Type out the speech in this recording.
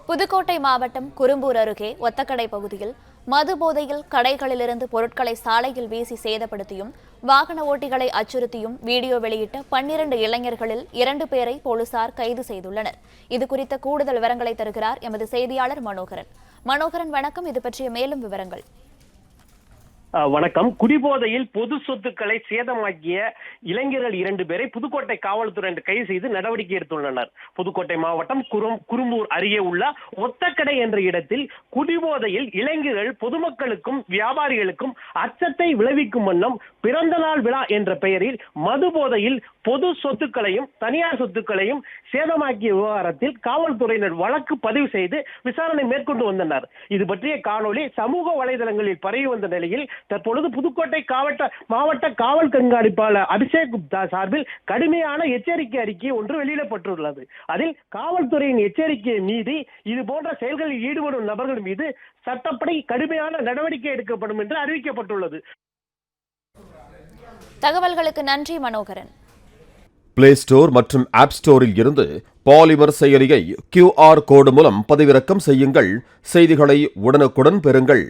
புதுக்கோட்டை மாவட்டம் குரும்பூர் அருகே ஒத்தக்கடை பகுதியில் மது போதையில் கடைகளிலிருந்து பொருட்களை சாலையில் வீசி சேதப்படுத்தியும் வாகன ஓட்டிகளை அச்சுறுத்தியும் வீடியோ வெளியிட்ட 12 இளைஞர்களில் 2 பேரை போலீசார் கைது செய்துள்ளனர். இதுகுறித்த கூடுதல் விவரங்களை தருகிறார் எமது செய்தியாளர் மனோகரன். வணக்கம். இது பற்றிய மேலும் விவரங்கள். வணக்கம். குடிபோதையில் பொது சொத்துக்களை சேதமாக்கிய இளைஞர்கள் 2 பேரை புதுக்கோட்டை காவல்துறை கைது செய்து நடவடிக்கை எடுத்துள்ளனர். புதுக்கோட்டை மாவட்டம் குரும்பூர் அருகே உள்ள ஒத்தக்கடை என்ற இடத்தில் குடிபோதையில் இளைஞர்கள் பொதுமக்களுக்கும் வியாபாரிகளுக்கும் அச்சத்தை விளைவிக்கும் வண்ணம் பிறந்த நாள் விழா என்ற பெயரில் மது போதையில் பொது சொத்துக்களையும் தனியார் சொத்துக்களையும் சேதமாக்கிய விவகாரத்தில் காவல்துறையினர் வழக்கு பதிவு செய்து விசாரணை மேற்கொண்டு வந்தனர். இது பற்றிய காணொலி சமூக வலைதளங்களில் பரவி வந்த நிலையில் தற்பொழுது புதுக்கோட்டை மாவட்ட காவல் கண்காணிப்பாளர் அபிஷேக் குப்தா சார்பில் கடுமையான எச்சரிக்கை அறிக்கை ஒன்று வெளியிடப்பட்டுள்ளது. அதில் காவல்துறையின் எச்சரிக்கையை மீறி இது போன்ற செயல்களில் ஈடுபடும் நபர்கள் மீது சட்டப்படி கடுமையான நடவடிக்கை எடுக்கப்படும் என்று அறிவிக்கப்பட்டுள்ளது. தகவல்களுக்கு நன்றி மனோகரன். பிளே ஸ்டோர் மற்றும் ஆப் ஸ்டோரில் இருந்து பாலிமர் செயலியை QR கோடு மூலம் பதிவிறக்கம் செய்யுங்கள். செய்திகளை உடனுக்குடன் பெறுங்கள்.